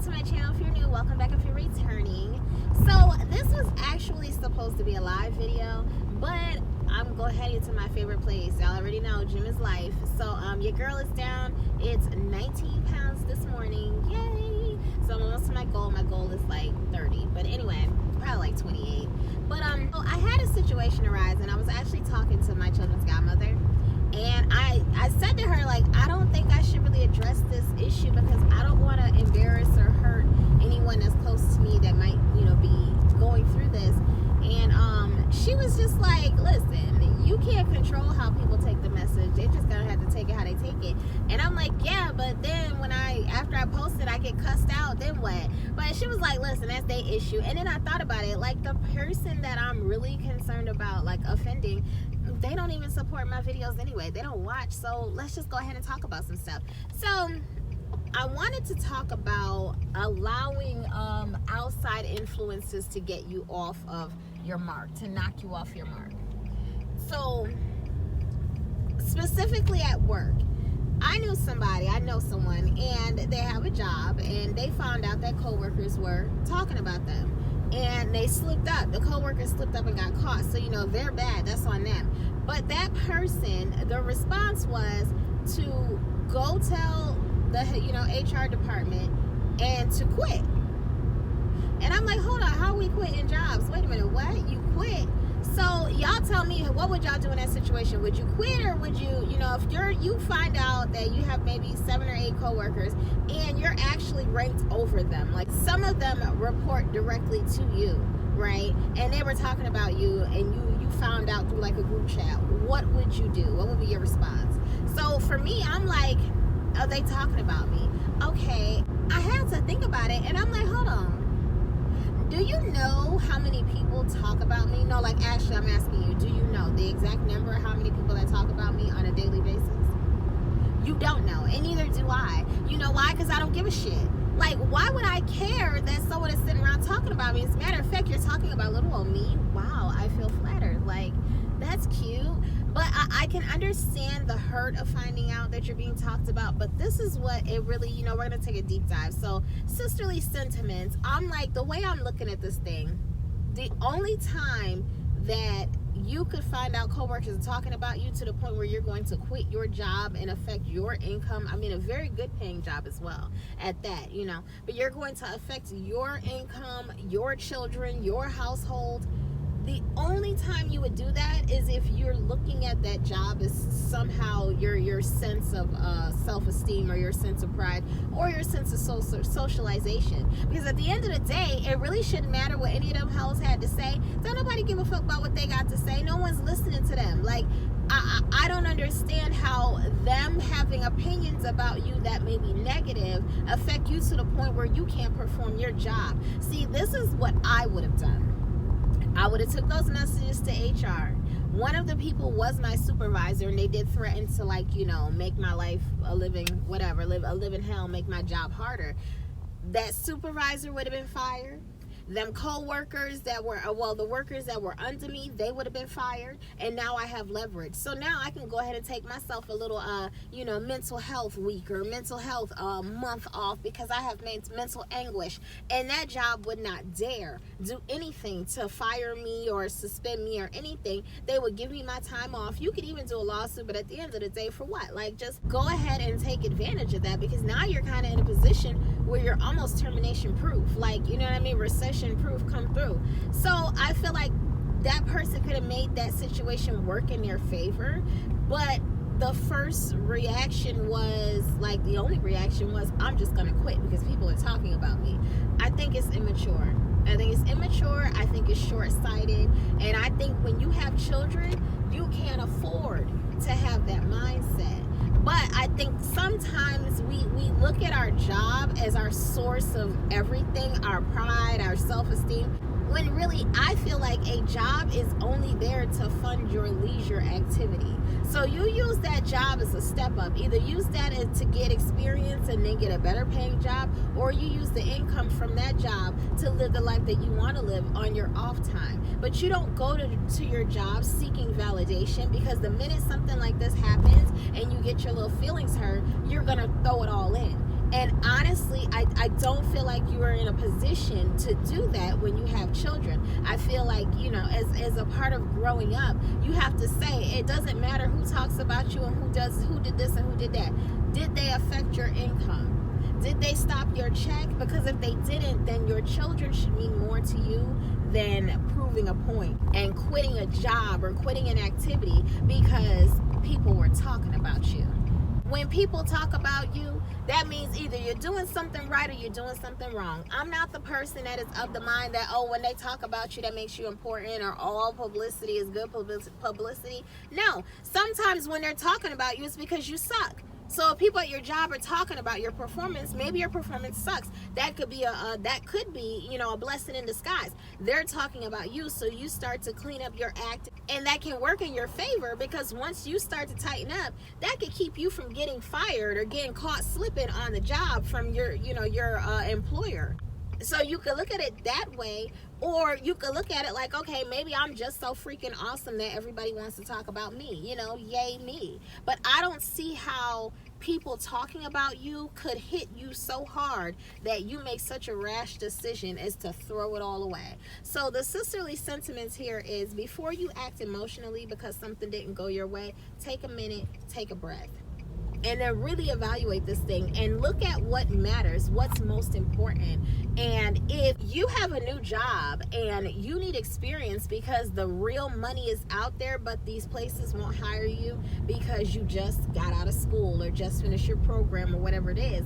to my channel. If you're new, welcome back if you're returning. So this was actually supposed to be a live video, but I'm going heading to my favorite place. Y'all already know, gym is life. So your girl is down. It's 19 pounds this morning. Yay! So I'm almost to my goal. My goal is like 30, but anyway, probably like 28. But I had a situation arise, and I was actually talking to my children's godmother. And I said to her, like, I don't think I should really address this issue because I don't want to embarrass or hurt anyone that's close to me that might, be going through this. And she was just like, listen, you can't control how people take the message. They're just going to have to take it how they take it. And I'm like, yeah, but then after I posted, I get cussed out, then what? But she was like, listen, that's their issue. And then I thought about it, like the person that I'm really concerned about, like offending, they don't even support my videos anyway. They don't watch. So let's just go ahead and talk about some stuff. So I wanted to talk about allowing outside influences to get you off of your mark, to knock you off your mark. So specifically at work, I know someone, and they have a job, and they found out that coworkers were talking about them. And they slipped up. The coworkers slipped up and got caught. So, they're bad. That's on them. But that person, the response was to go tell the, HR department and to quit. And I'm like, hold on, how we quitting jobs? Wait a minute, what? You quit? So y'all tell me, what would y'all do in that situation? Would you quit, or would you, if you find out that you have maybe 7 or 8 coworkers and you're actually ranked over them, like some of them report directly to you, right? And they were talking about you, and you found out through like a group chat. What would you do? What would be your response? So for me, I'm like, are they talking about me? Okay, I had to think about it, and I'm like, hold on. Do you know how many people talk about me? No, like actually, I'm asking you, do you know the exact number of how many people that talk about me on a daily basis? You don't know, and neither do I. You know why? Because I don't give a shit. Like, why would I care that someone is sitting around talking about me? As a matter of fact, you're talking about little old me. Wow, I feel flattered. Like, that's cute. But I can understand the hurt of finding out that you're being talked about. But this is what it really, we're going to take a deep dive. So, sisterly sentiments. I'm like, the way I'm looking at this thing, the only time that you could find out coworkers are talking about you to the point where you're going to quit your job and affect your income. I mean, a very good paying job as well at that, but you're going to affect your income, your children, your household. The only time you would do that is if you're looking at that job as somehow your sense of self-esteem, or your sense of pride, or your sense of socialization. Because at the end of the day, it really shouldn't matter what any of them hoes had to say. Don't nobody give a fuck about what they got to say. No one's listening to them. Like, I don't understand how them having opinions about you that may be negative affect you to the point where you can't perform your job. See, this is what I would have done. I would have took those messages to HR. One of the people was my supervisor, and they did threaten to make my life a living, whatever, a living hell, make my job harder. That supervisor would have been fired. Them co-workers that were, the workers that were under me, they would have been fired. And now I have leverage. So now I can go ahead and take myself a little, mental health week or mental health month off because I have mental anguish. And that job would not dare do anything to fire me or suspend me or anything. They would give me my time off. You could even do a lawsuit, but at the end of the day, for what? Like, just go ahead and take advantage of that, because now you're kind of in a position where you're almost termination proof. Like, recession proof come through. So I feel like that person could have made that situation work in their favor, but the first reaction was, like, the only reaction was, I'm just gonna quit because people are talking about me. I think it's immature. I think it's short-sighted, and I think when you have children, you can't afford to have that mindset. But I think sometimes we look at our job as our source of everything, our pride, our self-esteem, when really I feel like a job is only there to fund your leisure activity. So you use that job as a step up. Either use that to get experience and then get a better paying job, or you use the income from that job to live the life that you want to live on your off time. But you don't go to your job seeking validation, because the minute something like this happens and you get your little feelings hurt, you're going to throw it all in. And honestly, I don't feel like you are in a position to do that when you have children. I feel like, you know, as a part of growing up, you have to say, it doesn't matter who talks about you and who did this and who did that. Did they affect your income? Did they stop your check? Because if they didn't, then your children should mean more to you than proving a point and quitting a job or quitting an activity because people were talking about you. When people talk about you, that means either you're doing something right or you're doing something wrong. I'm not the person that is of the mind that, oh, when they talk about you, that makes you important, or all publicity is good publicity. No, sometimes when they're talking about you, it's because you suck. So if people at your job are talking about your performance, maybe your performance sucks. That could be you know, a blessing in disguise. They're talking about you, so you start to clean up your act, and that can work in your favor, because once you start to tighten up, that could keep you from getting fired or getting caught slipping on the job from your employer. So you could look at it that way, or you could look at it like, okay, maybe I'm just so freaking awesome that everybody wants to talk about me, you know, yay me. But I don't see how people talking about you could hit you so hard that you make such a rash decision as to throw it all away. So the sisterly sentiments here is, before you act emotionally because something didn't go your way, take a minute, take a breath, and then really evaluate this thing and look at what matters, what's most important. And if you have a new job and you need experience because the real money is out there, but these places won't hire you because you just got out of school or just finished your program or whatever it is,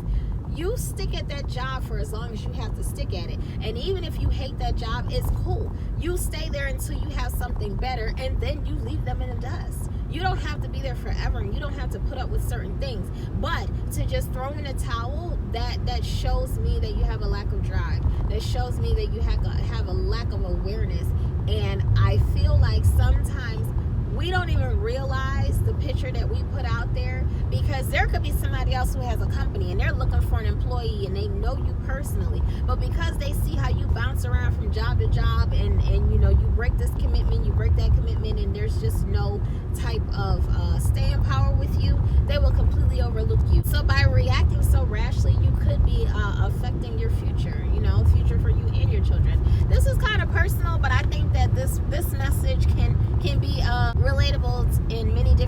you stick at that job for as long as you have to stick at it. And even if you hate that job, it's cool. You stay there until you have something better, and then you leave them in the dust. You don't have to be there forever, and you don't have to put up with certain things. But to just throw in a towel, that shows me that you have a lack of drive. That shows me that you have a lack of awareness. And I feel like sometimes we don't even realize the picture that we put out there, because there could be somebody else who has a company and they're looking for an employee and they know you personally, but because they see how you bounce around from job to job and you know, you break this commitment, you break that commitment, and there's just no type of staying power with you, they will completely overlook you. So by reacting so rashly, you could be affecting your future, you know, future for you and your children. This is kind of personal, but I think that this message can be relatable in many different